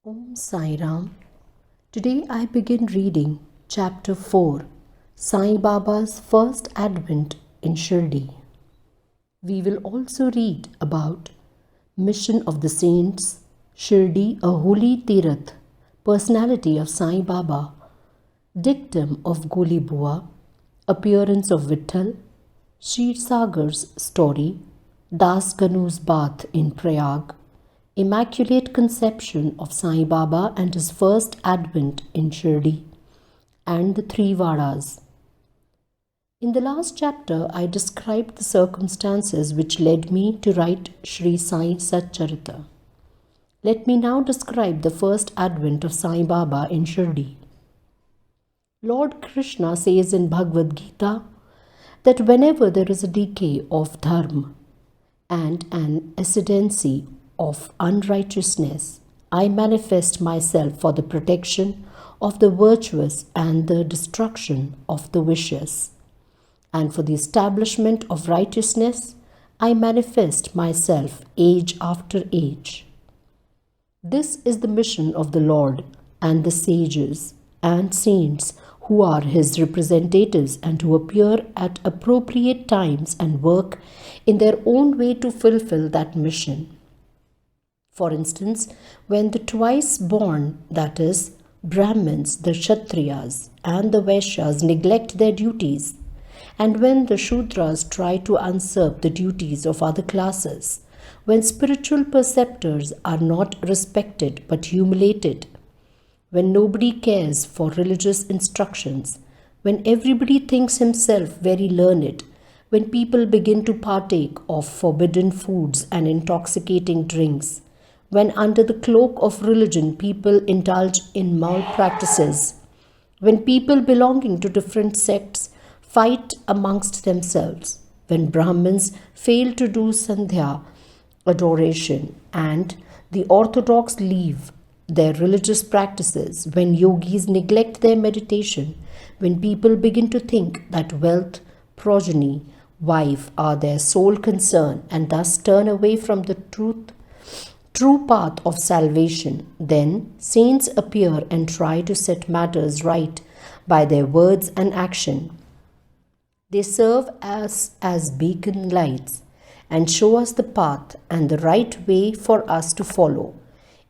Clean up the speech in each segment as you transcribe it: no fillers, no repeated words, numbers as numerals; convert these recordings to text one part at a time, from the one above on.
Om Sai Ram. Today I begin reading Chapter 4, Sai Baba's First Advent in Shirdi. We will also read about Mission of the Saints, Shirdi, a holy Tirth, personality of Sai Baba, dictum of Golibua, appearance of Vithal-Kshirsagar's story, Das GANU'S bath in Prayag, Immaculate Conception of Sai Baba and his first advent in Shirdi, and the Three Wadas. In the last chapter, I described the circumstances which led me to write Sri Sai Satcharitra. Let me now describe the first advent of Sai Baba in Shirdi. Lord Krishna says in Bhagavad Gita that whenever there is a decay of dharma and an ascendancy of unrighteousness, I manifest myself for the protection of the virtuous and the destruction of the vicious. And for the establishment of righteousness, I manifest myself age after age. This is the mission of the Lord and the sages and saints who are his representatives and who appear at appropriate times and work in their own way to fulfill that mission. For instance, when the twice born, that is, Brahmins, the Kshatriyas, and the Vaishyas neglect their duties, and when the Shudras try to usurp the duties of other classes, when spiritual perceptors are not respected but humiliated, when nobody cares for religious instructions, when everybody thinks himself very learned, when people begin to partake of forbidden foods and intoxicating drinks, when under the cloak of religion people indulge in malpractices, when people belonging to different sects fight amongst themselves, when Brahmins fail to do Sandhya adoration and the Orthodox leave their religious practices, when yogis neglect their meditation, when people begin to think that wealth, progeny, wife are their sole concern and thus turn away from the true path of salvation, then saints appear and try to set matters right by their words and action. They serve us as beacon lights and show us the path and the right way for us to follow.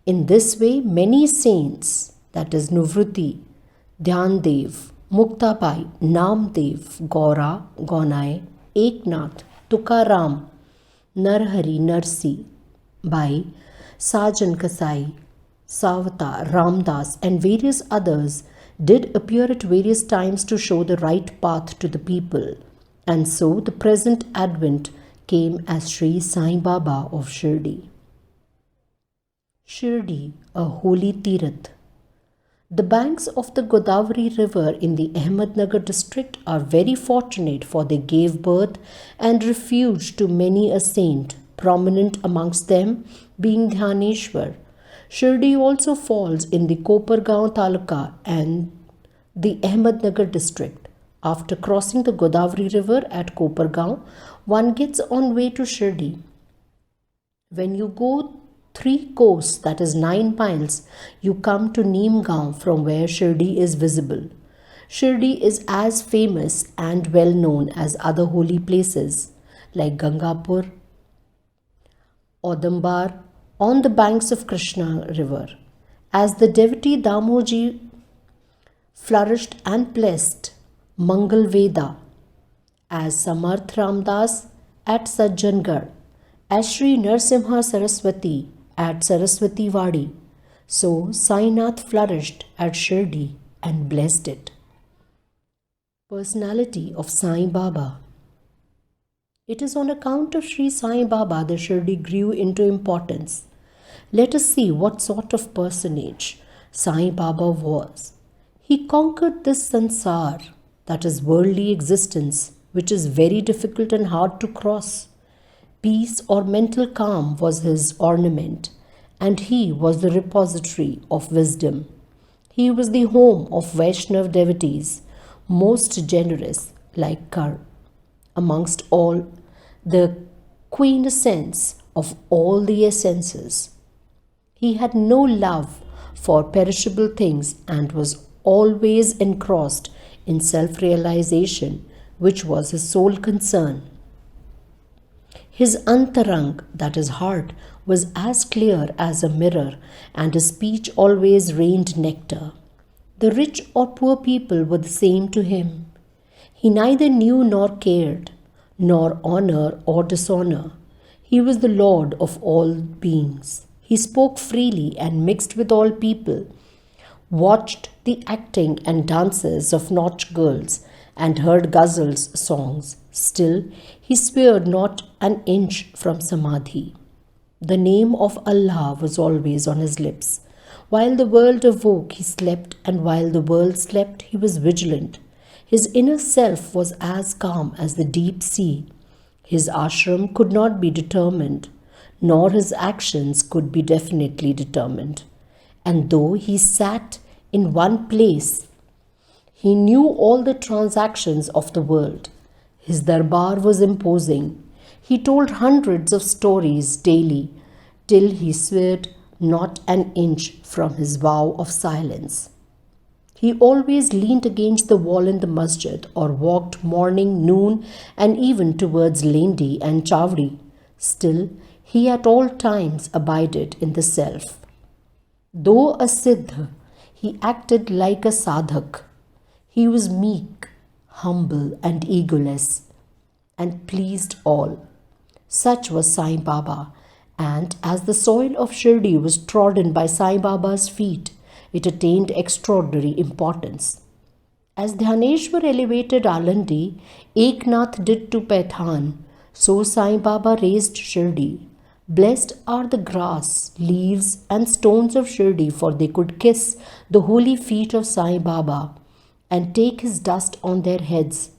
In this way, many saints, that is Nuvruti, Dhyandev, Muktabai, Namdev, Gaura, Gonai, Eknath, Tukaram, Narhari, Narsi, Bhai, Sajan Kasai, Savata, Ramdas, and various others did appear at various times to show the right path to the people, and so the present advent came as Sri Sai Baba of Shirdi. Shirdi, a holy Tirth. The banks of the Godavari river in the Ahmednagar district are very fortunate, for they gave birth and refuge to many a saint, prominent amongst them being Dhyaneshwar. Shirdi also falls in the Kopargaon Taluka and the Ahmednagar district. After crossing the Godavari river at Kopargaon, one gets on way to Shirdi. When you go 3 kos, that is 9 miles, you come to Neemgaon, from where Shirdi is visible. Shirdi is as famous and well known as other holy places like Gangapur, Audambar, on the banks of Krishna river. As the devotee Damoji flourished and blessed Mangal Veda, as Samarth Ramdas at Sajjangarh, as Sri Narsimha Saraswati at Saraswati Wadi, so Sainath flourished at Shirdi and blessed it. Personality of Sai Baba. It is on account of Sri Sai Baba that Shirdi grew into importance. Let us see what sort of personage Sai Baba was. He conquered this sansar, that is worldly existence, which is very difficult and hard to cross. Peace or mental calm was his ornament, and he was the repository of wisdom. He was the home of Vaishnav devotees, most generous, like Kar. Amongst all, the quintessence of all the essences. He had no love for perishable things and was always engrossed in self-realization, which was his sole concern. His antarang, that is heart, was as clear as a mirror, and his speech always rained nectar. The rich or poor people were the same to him. He neither knew nor cared, nor honor or dishonor. He was the Lord of all beings. He spoke freely and mixed with all people, watched the acting and dances of nautch girls, and heard ghazals songs. Still, he swerved not an inch from samadhi. The name of Allah was always on his lips. While the world awoke, he slept, and while the world slept, he was vigilant. His inner self was as calm as the deep sea. His ashram could not be determined, nor his actions could be definitely determined. And though he sat in one place, he knew all the transactions of the world. His darbar was imposing. He told hundreds of stories daily, till he swerved not an inch from his vow of silence. He always leaned against the wall in the masjid, or walked morning, noon, and even towards Lendi and Chavdi. Still, he at all times abided in the self. Though a siddha, he acted like a sadhak. He was meek, humble, and egoless, and pleased all. Such was Sai Baba, and as the soil of Shirdi was trodden by Sai Baba's feet, it attained extraordinary importance. As Dhyaneshwar elevated Alandi, Eknath did to Paithan, so Sai Baba raised Shirdi. Blessed are the grass, leaves, and stones of Shirdi, for they could kiss the holy feet of Sai Baba and take his dust on their heads.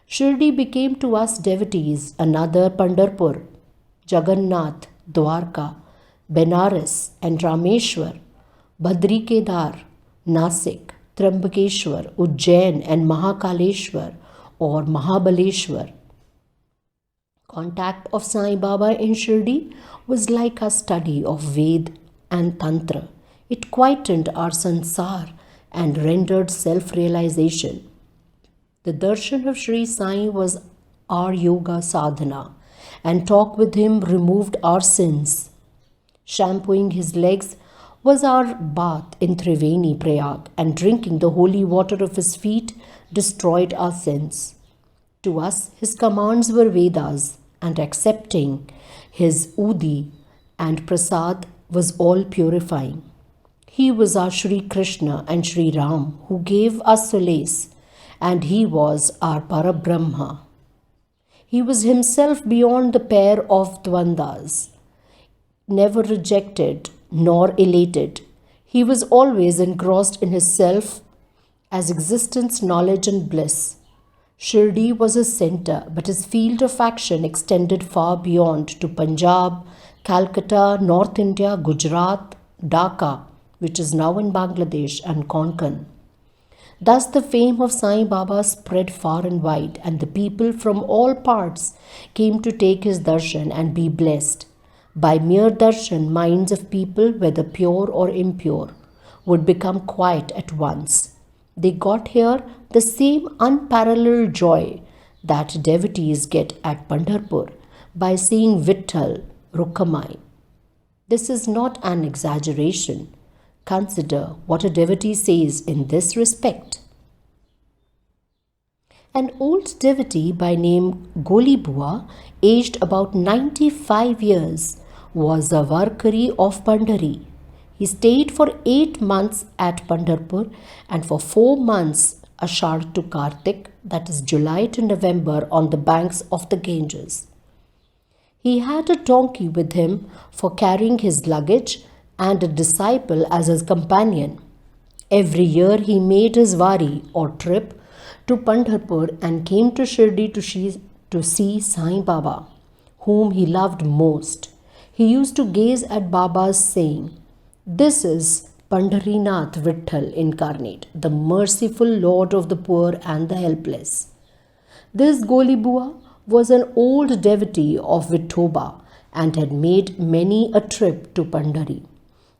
Shirdi became to us devotees another Pandharpur, Jagannath, Dwarka, Benares, and Rameshwar, Badri Kedar, Nasik, Trambakeshwar, Ujjain, and Mahakaleshwar or Mahabaleshwar. Contact of Sai Baba in Shirdi was like a study of Ved and Tantra. It quietened our sansar and rendered self-realization. The darshan of Sri Sai was our yoga sadhana, and talk with him removed our sins. Shampooing his legs was our bath in Triveni Prayag, and drinking the holy water of his feet destroyed our sins. To us, his commands were Vedas, and accepting his Udi and Prasad was all purifying. He was our Shri Krishna and Shri Ram, who gave us solace, and he was our Parabrahma. He was himself beyond the pair of dvandas, never rejected nor elated. He was always engrossed in his self as existence, knowledge, and bliss. Shirdi was his center, but his field of action extended far beyond to Punjab, Calcutta, North India, Gujarat, Dhaka, which is now in Bangladesh, and Konkan. Thus the fame of Sai Baba spread far and wide, and the people from all parts came to take his darshan and be blessed. By mere darshan, minds of people, whether pure or impure, would become quiet at once. They got here the same unparalleled joy that devotees get at Pandharpur by seeing Vithal Rukhamai. This is not an exaggeration. Consider what a devotee says in this respect. An old devotee by name Golibua, aged about 95 years, was a Varkari of Pandhari. He stayed for 8 months at Pandharpur and for 4 months Ashadh to Kartik, that is July to November, on the banks of the Ganges. He had a donkey with him for carrying his luggage and a disciple as his companion. Every year he made his wari or trip to Pandharpur and came to Shirdi to see Sai Baba, whom he loved most. He used to gaze at Baba's saying, "This is Pandharinath Vithal incarnate, the merciful Lord of the poor and the helpless." This Golibua was an old devotee of Vithoba and had made many a trip to Pandhari.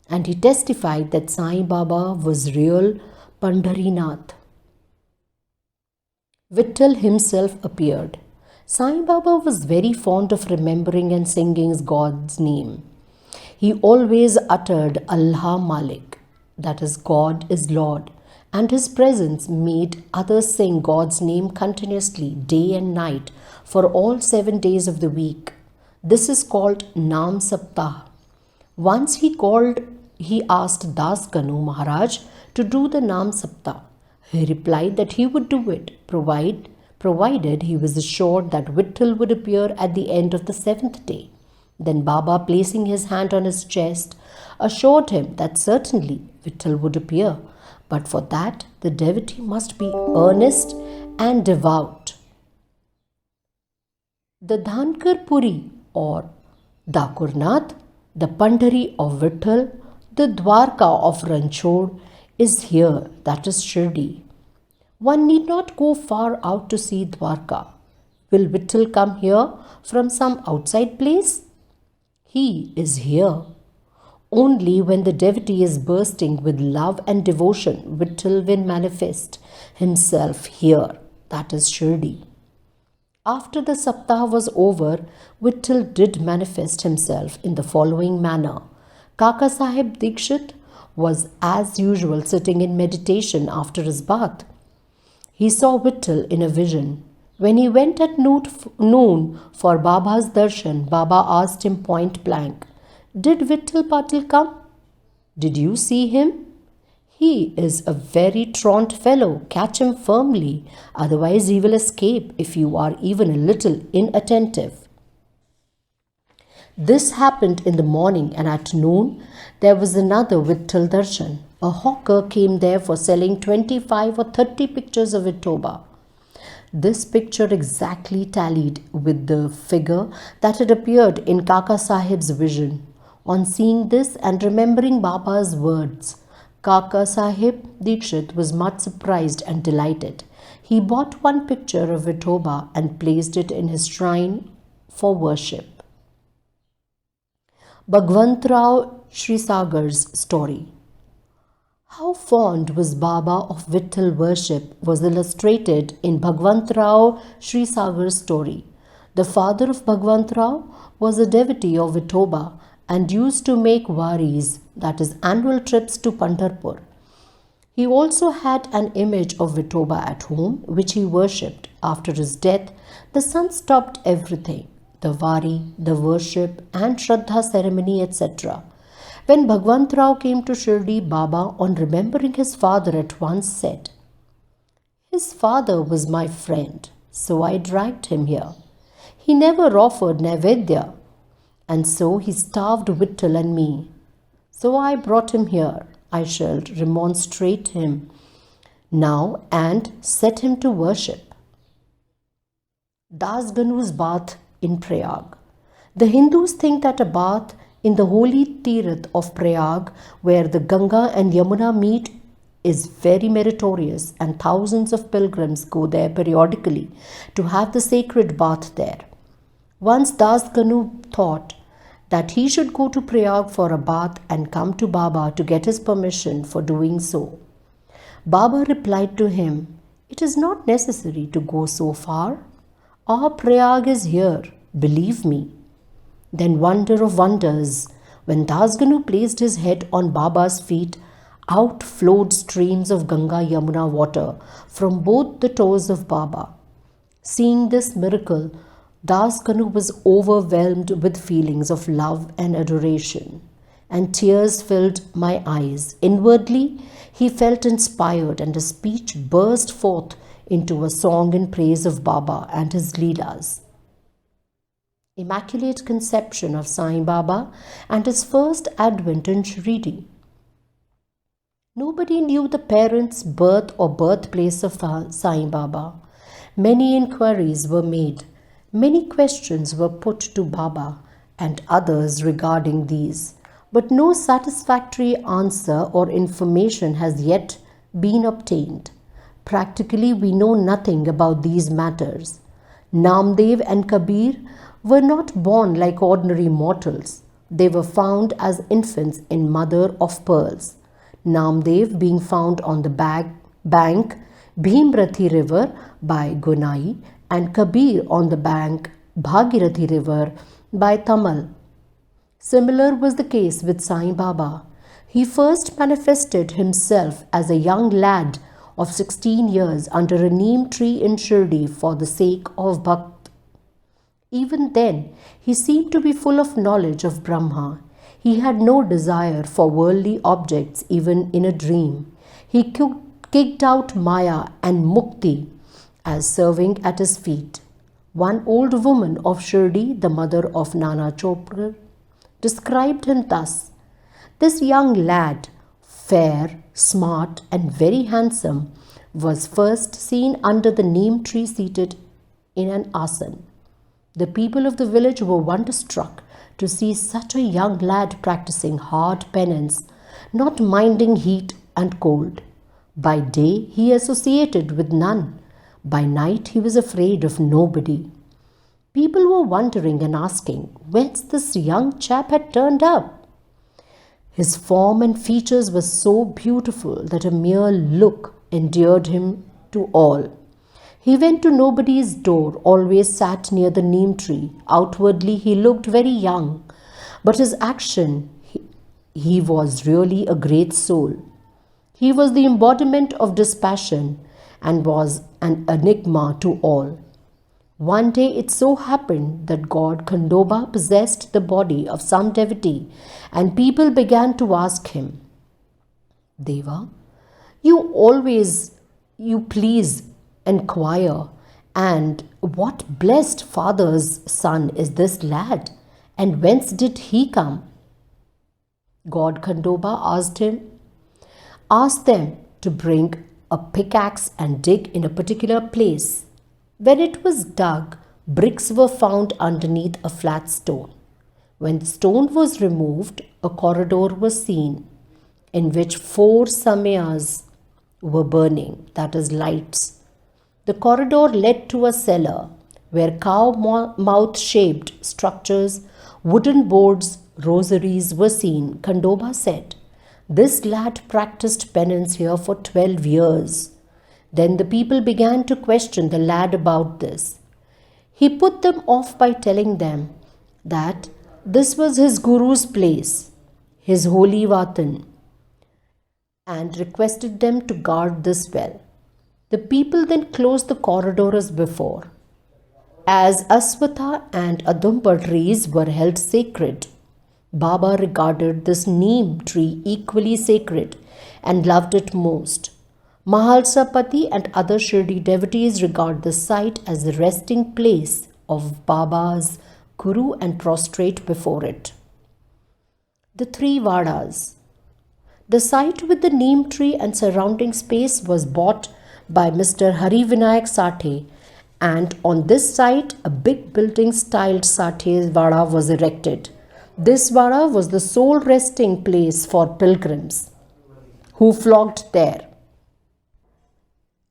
and he testified that Sai Baba was real Pandharinath. Vitthal himself appeared. Sai Baba was very fond of remembering and singing God's name. He always uttered Allah Malik, that is, God is Lord, and his presence made others sing God's name continuously, day and night, for all 7 days of the week. This is called Naam Sapta. Once he asked Das Ganu Maharaj to do the Naam Sapta. He replied that he would do it, provided he was assured that Vitthal would appear at the end of the 7th day. Then Baba, placing his hand on his chest, assured him that certainly Vitthal would appear, but for that the devotee must be earnest and devout. The Dhankar Puri or Dakurnath, the Pandhari of Vitthal, the Dwarka of Ranchod is here, that is Shirdi. One need not go far out to see Dwarka. Will Vitthal come here from some outside place? He is here. Only when the devotee is bursting with love and devotion, Vitthal will manifest himself here, that is Shirdi. After the Saptah was over, Vitthal did manifest himself in the following manner. Kaka Sahib Dikshit was as usual sitting in meditation after his bath. He saw Vitthal in a vision. When he went at noon for Baba's darshan, Baba asked him point blank, "Did Vitthal Patil come? Did you see him? He is a very truant fellow. Catch him firmly, otherwise he will escape if you are even a little inattentive." This happened in the morning, and at noon there was another Vitthal darshan. A hawker came there for selling 25 or 30 pictures of Vithoba. This picture exactly tallied with the figure that had appeared in Kaka Sahib's vision. On seeing this and remembering Baba's words, Kaka Sahib Dikshit was much surprised and delighted. He bought one picture of Vithoba and placed it in his shrine for worship. Bhagavanthra Srisagar's story. How fond was Baba of Vitthal worship was illustrated in Bhagavanthra Srisagar's story. The father of Bhagavanthra was a devotee of Vithoba and used to make varis, that is, annual trips to Pandharpur. He also had an image of Vithoba at home, which he worshipped. After his death, the son stopped everything, the vari, the worship and Shraddha ceremony, etc. When Bhagavanthra came to Shirdi, Baba, on remembering his father, at once said, "His father was my friend, so I dragged him here. He never offered Naivedya, and so he starved Vitthal and me. So I brought him here. I shall remonstrate him now and set him to worship." Das Ganu's bath in Prayag. The Hindus think that a bath in the holy Tirth of Prayag, where the Ganga and Yamuna meet, is very meritorious, and thousands of pilgrims go there periodically to have the sacred bath there. Once Das Ganu thought that he should go to Prayag for a bath and come to Baba to get his permission for doing so. Baba replied to him, "It is not necessary to go so far. Our Prayag is here, believe me." Then, wonder of wonders, when Das Ganu placed his head on Baba's feet, out flowed streams of Ganga Yamuna water from both the toes of Baba. Seeing this miracle, Das Ganu was overwhelmed with feelings of love and adoration, and tears filled my eyes. Inwardly, he felt inspired, and his speech burst forth into a song in praise of Baba and his Leelas. Immaculate Conception of Sai Baba and his first advent in Shirdi. Nobody knew the parents' birth or birthplace of Sai Baba. Many inquiries were made. Many questions were put to Baba and others regarding these, but no satisfactory answer or information has yet been obtained. Practically, we know nothing about these matters. Namdev and Kabir were not born like ordinary mortals. They were found as infants in mother of pearls. Namdev being found on the bank Bhimrathi river by Gunai, and Kabir on the bank Bhagirathi river by Tamal. Similar was the case with Sai Baba. He first manifested himself as a young lad of 16 years under a neem tree in Shirdi for the sake of Bhakt. Even then, he seemed to be full of knowledge of Brahma. He had no desire for worldly objects even in a dream. He kicked out Maya and Mukti as serving at his feet. One old woman of Shirdi, the mother of Nana Chopra, described him thus: "This young lad, fair, smart, and very handsome, was first seen under the neem tree seated in an asan. The people of the village were wonderstruck to see such a young lad practicing hard penance, not minding heat and cold. By day he associated with none. By night he was afraid of nobody. People were wondering and asking whence this young chap had turned up. His form and features were so beautiful that a mere look endeared him to all. He went to nobody's door, always sat near the neem tree. Outwardly he looked very young, but his action, he was really a great soul. He was the embodiment of dispassion and was an enigma to all. One day it so happened that God Khandoba possessed the body of some devotee, and people began to ask him, 'Deva, you please inquire, and what blessed father's son is this lad, and whence did he come?' God Khandoba asked them to bring a pickaxe and dig in a particular place. When it was dug, bricks were found underneath a flat stone. When the stone was removed, a corridor was seen in which 4 samayas were burning, that is, lights. The corridor led to a cellar where cow-mouth shaped structures, wooden boards, rosaries were seen. Khandoba said, 'This lad practiced penance here for 12 years. Then the people began to question the lad about this. He put them off by telling them that this was his guru's place, his holy vatan, and requested them to guard this well. The people then closed the corridor as before. As Aswatha and Adumbar trees were held sacred, Baba regarded this neem tree equally sacred and loved it most. Mahalsapati and other Shirdi devotees regard the site as the resting place of Baba's Guru and prostrate before it. The 3 Vadas. The site with the neem tree and surrounding space was bought by Mr. Hari Vinayak Sathe, and on this site a big building styled Sathe Vada was erected. This Vada was the sole resting place for pilgrims who flocked there.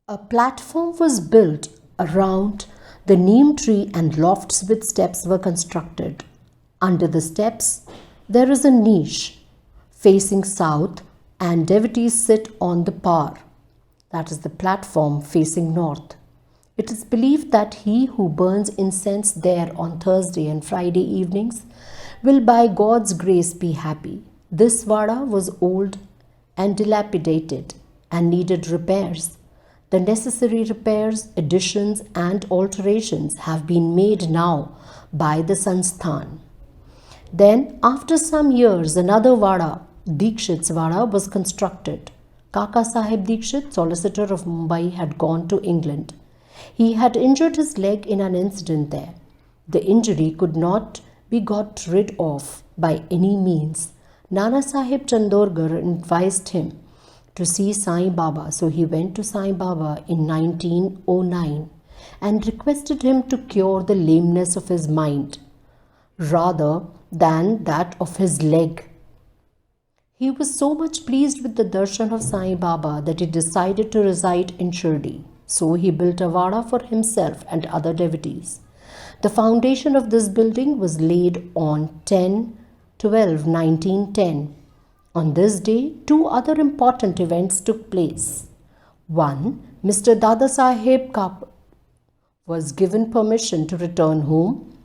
A platform was built around the neem tree and lofts with steps were constructed. Under the steps, there is a niche facing south, and devotees sit on the par, that is the platform facing north. It is believed that he who burns incense there on Thursday and Friday evenings will by God's grace be happy. This vada was old and dilapidated and needed repairs. The necessary repairs, additions and alterations have been made now by the Sansthan. Then, after some years, another vada, Dikshit's vada, was constructed. Kaka Sahib Dikshit, solicitor of Mumbai, had gone to England. He had injured his leg in an incident there. The injury could not be got rid of by any means. Nana Sahib Chandorgar advised him to see Sai Baba, so he went to Sai Baba in 1909 and requested him to cure the lameness of his mind rather than that of his leg. He was so much pleased with the darshan of Sai Baba that he decided to reside in Shirdi. So he built a vada for himself and other devotees. The foundation of this building was laid on 12, 1910. On this day, two other important events took place. One, Mr. Dadasaheb Kapur was given permission to return home.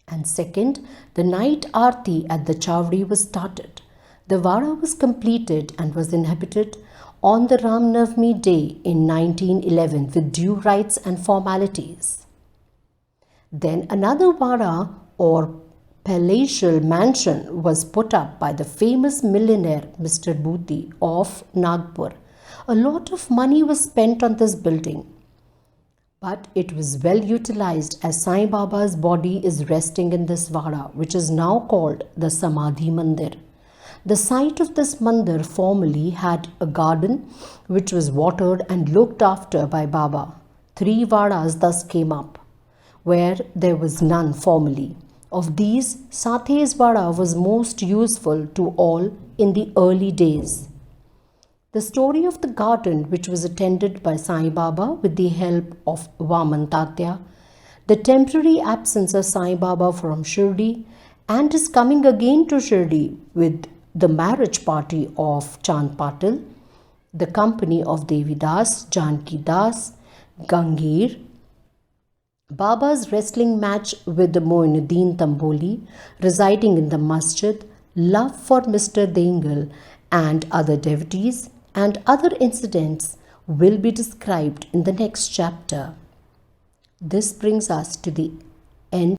And second, the night aarti at the Chawdi was started. The Vada was completed and was inhabited on the Ram Navami day in 1911 with due rites and formalities. Then another Vada or palatial mansion was put up by the famous millionaire Mr. Bhuti of Nagpur. A lot of money was spent on this building, but it was well utilized as Sai Baba's body is resting in this Vada, which is now called the Samadhi Mandir. The site of this mandir formerly had a garden which was watered and looked after by Baba. 3 Vadas thus came up, where there was none formerly. Of these, Sathe's Vada was most useful to all in the early days. The story of the garden, which was attended by Sai Baba with the help of Vaman Tatya, the temporary absence of Sai Baba from Shirdi, and his coming again to Shirdi with the marriage party of Chand Patil, the company of Devi Das, Janki Das, Gangir, Baba's wrestling match with the Moinuddin Tamboli residing in the masjid, love for Mr. Dengal and other devotees, and other incidents will be described in the next chapter. This brings us to the end